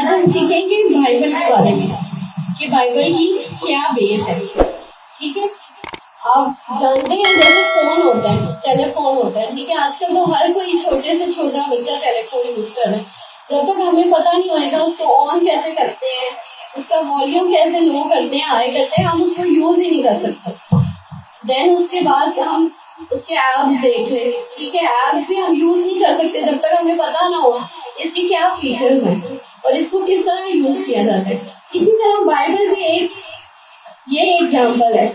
آج ہم سیکھیں گے بائبل کے بارے میں کہ بائبل کی کیا بیس ہے. ٹھیک ہے, آپ جانتے ہیں جیسے فون ہوتا ہے, ٹیلی فون ہوتا ہے, ٹھیک ہے, آج کل تو ہر کوئی چھوٹے سے چھوٹا بچہ ٹیلی فون یوز کر رہا ہے. جب تک ہمیں پتہ نہیں ہوئے گا اس کو آن کیسے کرتے ہیں, اس کا والیوم کیسے لو کرتے ہیں, ہائی کرتے ہیں, ہم اس کو یوز ہی نہیں کر سکتے. دین اس کے بعد ہم اس کے ایپس دیکھ لیں, ٹھیک ہے, ایپس بھی ہم یوز نہیں کر سکتے جب تک ہمیں پتہ نہ ہو اس کے کیا فیچرز ہیں اور اس کو کس طرح یوز کیا جاتا ہے. اسی طرح بائبل بھی یہ ایگزامپل ہے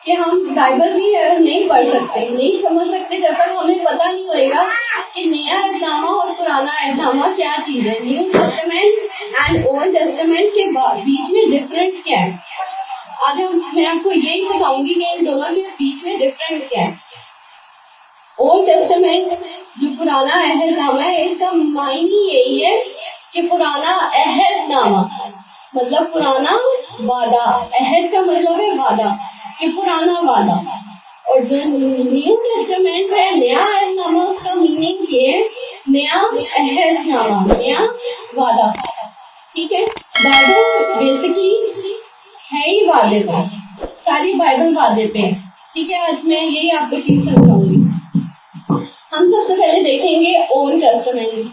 کہ ہم بائبل بھی نہیں پڑھ سکتے, نہیں سمجھ سکتے جب تک ہمیں پتہ نہیں ہوئے گا کہ نیا عہد نامہ اور پرانا عہد نامہ کیا چیز ہے, new testament and old testament کے بیچ میں ڈفرینس کیا ہے. آج میں آپ کو یہی سکھاؤں گی کہ ان دونوں کے بیچ میں ڈفرینس کیا ہے. اولڈ ٹیسٹمنٹ جو پرانا عہد نامہ ہے, اس کا معنی یہی ہے کہ پرانا عہد نامہ مطلب پرانا وعدہ, عہد کا مطلب ہے وعدہ, کہ پرانا وعدہ. اور جو نیو ٹیسٹمنٹ ہے, نیا عہد نامہ, اس کا میننگ یہ ہے نیا عہد نامہ, نیا وعدہ. ٹھیک ہے, بائبل بیسکلی ہے ہی وعدے پہ, ساری بائبل وعدے پہ. ٹھیک ہے, آج میں یہی آپ کو چیز سمجھاؤں گی. ہم سب سے پہلے دیکھیں گے اولڈ ٹیسٹمنٹ,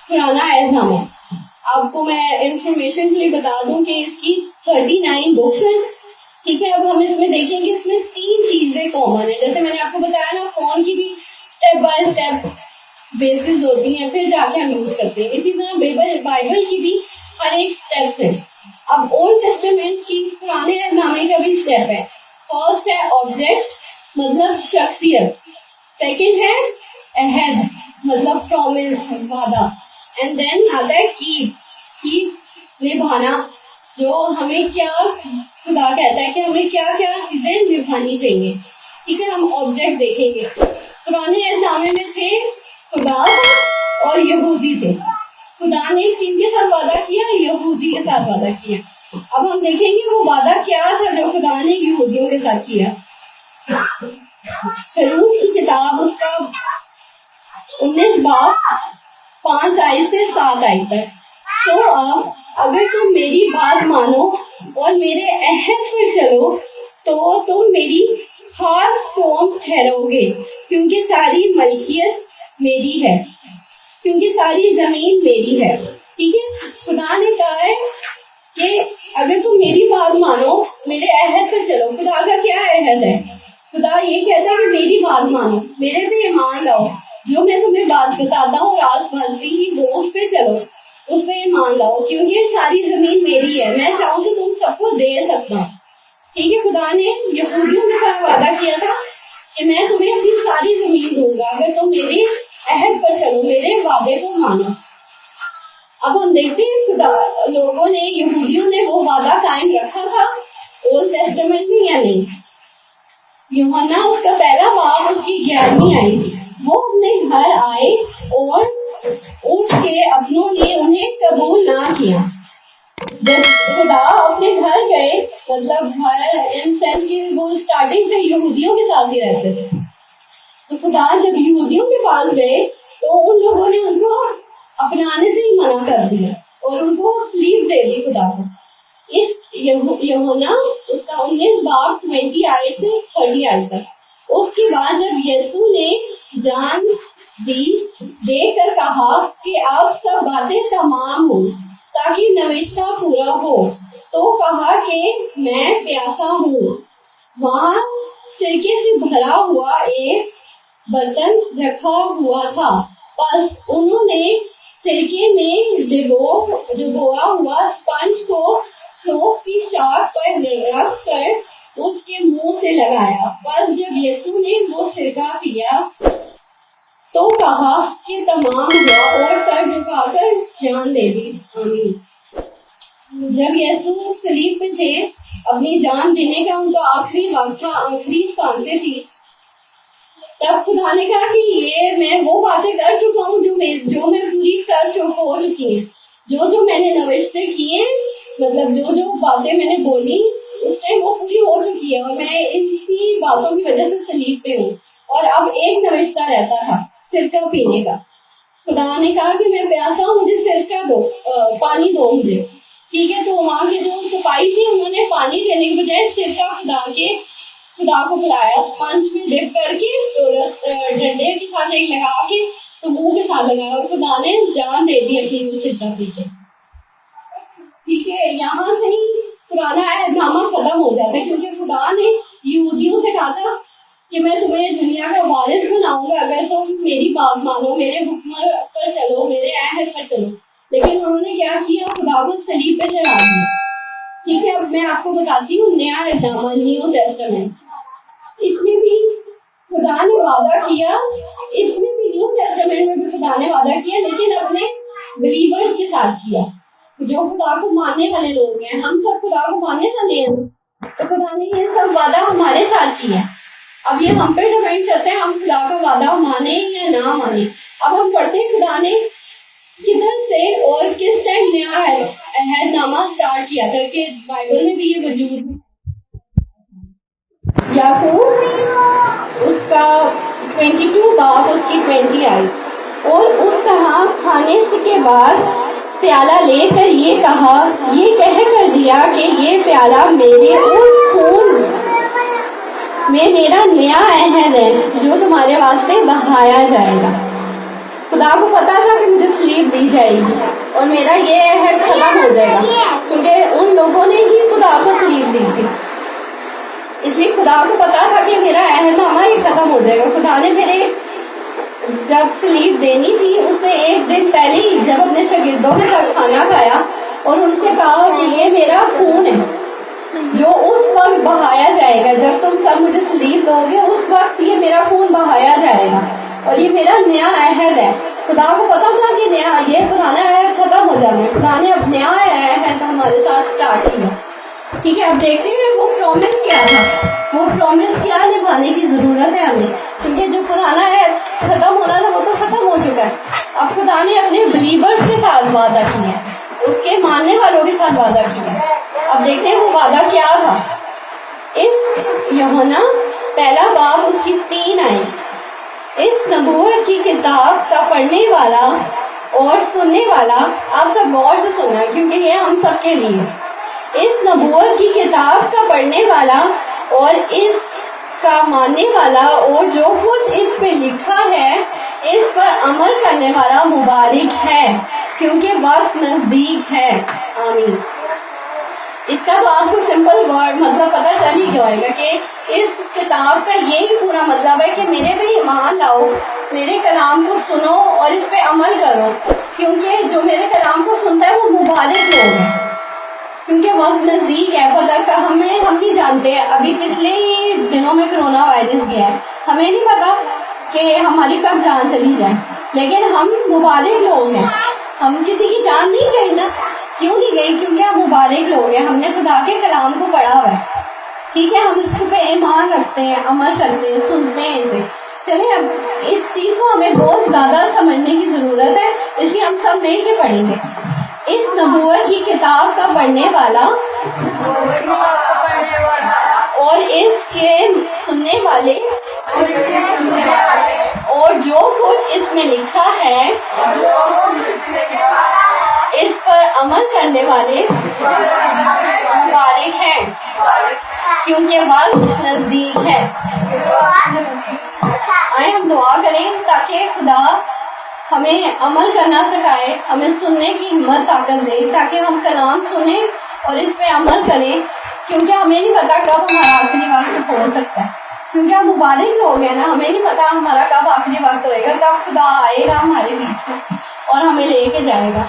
پرانا عہد نامہ. آپ کو میں انفارمیشن کے لیے بتا دوں کہ اس کی 39 بکس ہیں. ٹھیک ہے, اب ہم اس میں دیکھیں گے اس میں 3 چیزیں کامن ہیں. جیسے میں نے آپ کو بتایا نا, فون کی بھی اسٹیپ بائی اسٹیپ بیسز ہوتی ہیں, پھر جا کے ہم یوز کرتے ہیں. اسی طرح بائبل کی بھی ہر ایک اسٹیپ ہے. اب اولڈ ٹیسٹمنٹ کی پرانے عہد نامے کا بھی اسٹیپ ہے. فرسٹ ہے آبجیکٹ مطلب شخصیت, سیکنڈ ہے عہد مطلب پرومس وعدہ, اینڈ دین آتا ہے کیپ نبھانا, جو ہمیں کیا خدا کہتا ہے کہ ہمیں کیا کیا چیزیں نبھانی چاہیے. ٹھیک ہے, ہم آبجیکٹ دیکھیں گے. پرانے عہد نامے میں تھے خدا اور یہودی تھے. خدا نے کن کے ساتھ وعدہ کیا؟ یہودی کے ساتھ وعدہ کیا. اب ہم دیکھیں گے وہ وعدہ کیا تھا جو خدا نے یہودیوں کے ساتھ کیا. خروج کی کتاب اس کا 19 باب 5 آیت سے 7 آیت تک. تو اب اگر تم میری بات مانو اور میرے عہد پر چلو تو تم میری خاص قوم ٹھہرو گے, کیونکہ ساری ملکیت میری ہے, کیونکہ ساری زمین میری ہے. ٹھیک ہے, خدا نے کہا ہے کہ اگر تم میری بات مانو, میرے عہد پر چلو. خدا کا کیا عہد ہے؟ خدا یہ کہتا ہے کہ میری بات مانو, میرے پہ ایمان لاؤ, جو میں تمہیں بات بتاتا ہوں راز بھرتی ہی وہ اس پہ چلو, اس پہ ایمان لاؤ, کیونکہ ساری زمین میری ہے, میں چاہوں تو تم سب کو دے سکتا ہوں. ٹھیک ہے, خدا نے یہودیوں کے ساتھ وعدہ کیا تھا کہ میں تمہیں اپنی ساری زمین دوں گا اگر تم میرے عہد پر چلو, میرے وعدے کو مانو. اب ہم دیکھتے ہیں خدا لوگوں نے, یہودیوں نے وہ وعدہ قائم رکھا تھا اولڈ ٹیسٹمنٹ میں یا نہیں. یوحنا اس کا پہلا باب اس کی 11ویں آئی تھی. وہ اپنے گھر آئے اور اس کے اپنوں نے انہیں قبول نہ کیا. جب خدا اپنے گھر گئے, مطلب گھر ان سینس کی وہ اسٹارٹنگ سے یہودیوں کے ساتھ ہی رہتے تھے, تو خدا جب یہودیوں کے پاس گئے تو ان لوگوں نے ان کو اپنانے سے ہی منع کر دیا اور ان کو سلیپ دے دی خدا کو. اس یوحنا اس کا 19 باب 20 آیت سے 30 آیت تک. اس کے بعد جب یسوع نے جان دے کر کہا کہ اب سب باتیں تمام ہوں تاکہ نوشتہ پورا ہو, تو کہا کہ میں پیاسا ہوں. وہاں سرکے سے بھرا ہوا ایک برتن رکھا ہوا تھا, بس انہوں نے سرکے میں ڈبویا ہوا اسپنج کو سوف کی شاخ پر رکھ کر اس کے منہ سے لگایا. بس جب یسوع نے وہ سرکہ پیا تو کہا کہ تمام ہوا اور سر جھکا کر جان دے دی. آمین. جب یسوع صلیب پہ تھے, اپنی جان دینے کا ان کا آخری وقت تھا, آخری سانسیں تھی, تب خدا نے کہا کہ یہ میں وہ باتیں کر چکا ہوں جو میں پوری ہو چکی ہیں, جو میں نے نوشتے کیے, مطلب جو باتیں میں نے بولی اس ٹائم وہ پوری ہو چکی ہے, اور میں اسی باتوں کی وجہ سے صلیب پہ ہوں. اور اب ایک نوشتہ رہتا تھا سرکہ پینے کا. خدا نے کہا کہ میں پیاسا ہوں، مجھے سرکہ دو، پانی دو مجھے، ٹھیک ہے. تو وہاں کے جو سپاہی تھی انہوں نے پانی دینے کے بجائے سرکہ خدا کو پلایا، اسپنج میں ڈپ کر کے ڈنڈے کے ساتھ ایک لگا کے تو منہ کے ساتھ لگایا، اور خدا نے جان دے دی اپنی سرکہ پی کے. ٹھیک ہے، یہاں سے ہی پرانا عہد نامہ ختم ہو جاتا ہے، کیونکہ خدا نے یہودیوں سے کہا تھا کہ میں تمہیں دنیا کا وارث بناؤں گا اگر تم میری بات مانو، میرے حکم پر چلو، میرے عہد پر چلو. لیکن انہوں نے کیا کیا؟ خدا کو صلیب پہ چڑھا دیا. ٹھیک ہے، اب میں آپ کو بتاتی ہوں نیا عہد نامہ، نیو ٹیسٹمنٹ. اس میں بھی خدا نے وعدہ کیا، اس میں بھی نیو ٹیسٹمنٹ میں بھی خدا نے وعدہ کیا، لیکن اپنے بلیورز کے ساتھ کیا، جو خدا کو ماننے والے لوگ ہیں. ہم سب خدا کو ماننے والے ہیں، تو خدا نے یہ سب وعدہ ہمارے ساتھ کیا. اب یہ ہم پہ ڈیپینڈ کرتے ہیں ہم خدا کا وعدہ مانیں یا نہ مانیں. اب ہم پڑھتے ہیں خدا نے کدھر سے اور کس ٹائم نیا عہد نامہ اسٹارٹ کیا تھا، کہ بائبل میں بھی یہ موجود ہے. یعقوب اس کا 22 باب اس کی 20 آئی. اور اس طرح کھانے کے بعد پیالہ لے کر یہ کہا، یہ کہہ کر دیا کہ یہ پیالہ میرے اس خون میں میرا نیا عہد ہے جو تمہارے واسطے بہایا جائے گا. خدا کو پتا تھا کہ مجھے صلیب دی جائے گی اور میرا یہ عہد ختم ہو جائے گا، کیونکہ ان لوگوں نے ہی خدا کو صلیب دی تھی. اس لیے خدا کو پتا تھا کہ میرا عہد نامہ یہ ختم ہو جائے گا. خدا نے میرے جب صلیب دینی تھی اس سے ایک دن پہلے ہی جب اپنے شاگردوں کے ساتھ کھانا کھایا اور ان سے کہا کہ یہ میرا خون ہے جو اس وقت بہایا جائے گا، جب تم سب مجھے صلیب دو گے اس وقت یہ میرا خون بہایا جائے گا اور یہ میرا نیا عہد ہے. خدا کو پتا تھا کہ یہ پرانا عہد ختم ہو جانا ہے. خدا نے اب نیا عہد ہمارے ساتھ اسٹارٹ کیا. ٹھیک ہے، اب دیکھتے ہیں وہ پرومس کیا تھا، وہ پرومس کیا نبھانے کی ضرورت ہے ہمیں، کیونکہ جو پرانا ہے ختم ہونا تھا وہ تو ختم ہو چکا ہے. اب خدا نے اپنے بلیورز کے ساتھ وعدہ کیا ہے، اس کے ماننے والوں کے ساتھ وعدہ کیا ہے. اب دیکھتے ہیں وہ وعدہ کیا تھا. اس یوحنا پہلا باب اس کی 3 آئی. اس نبوت کی کتاب کا پڑھنے والا اور سننے والا، آپ سب غور سے سننا کیونکہ یہ ہم سب کے لیے. اس نبوت کی کتاب کا پڑھنے والا اور اس کا ماننے والا اور جو کچھ اس پہ لکھا ہے اس پر عمل کرنے والا مبارک ہے، کیونکہ وقت نزدیک ہے. آمین. اس کا تو آپ کو سمپل ورڈ مطلب پتہ چل ہی جائے گا کہ اس کتاب کا یہی پورا مطلب ہے کہ میرے پہ ایمان لاؤ، میرے کلام کو سنو اور اس پہ عمل کرو، کیونکہ جو میرے کلام کو سنتا ہے وہ مبارک لوگ ہیں. کیونکہ وقت نزدیک ہے. پتہ ہم نہیں جانتے، ابھی پچھلے ہی دنوں میں کرونا وائرس گیا ہے، ہمیں نہیں پتا کہ ہماری کب جان چلی جائے، لیکن ہم مبارک لوگ ہیں. ہم کسی کی جان نہیں گئی نا، کیوں نہیں گئی؟ کیونکہ ہم مبارک لوگ ہیں، ہم نے خدا کے کلام کو پڑھا ہوا ہے. ٹھیک ہے، ہم اس پہ ایمان رکھتے ہیں، عمل کرتے ہیں، سنتے ہیں اسے. چلیں اب اس چیز کو ہمیں بہت زیادہ سمجھنے کی ضرورت ہے، اس لیے ہم سب مل کے پڑھیں گے. اس نبوت کی کتاب کا پڑھنے والا اور اس کے سننے والے اور جو کچھ اس میں لکھا ہے اس پر عمل کرنے والے مبارک ہیں، کیونکہ وقت نزدیک ہے. آئے ہم دعا کریں تاکہ خدا ہمیں عمل کرنا سکھائے، ہمیں سننے کی ہمت طاقت دے تاکہ ہم کلام سنیں اور اس پہ عمل کریں، کیونکہ ہمیں نہیں پتا کب ہمارا آخری وقت ہو سکتا ہے. کیونکہ ہم مبارک لوگ ہیں نا، ہمیں نہیں پتا ہمارا کب آخری وقت ہوئے گا، کب خدا آئے گا ہمارے بیچ میں اور ہمیں لے کے جائے گا.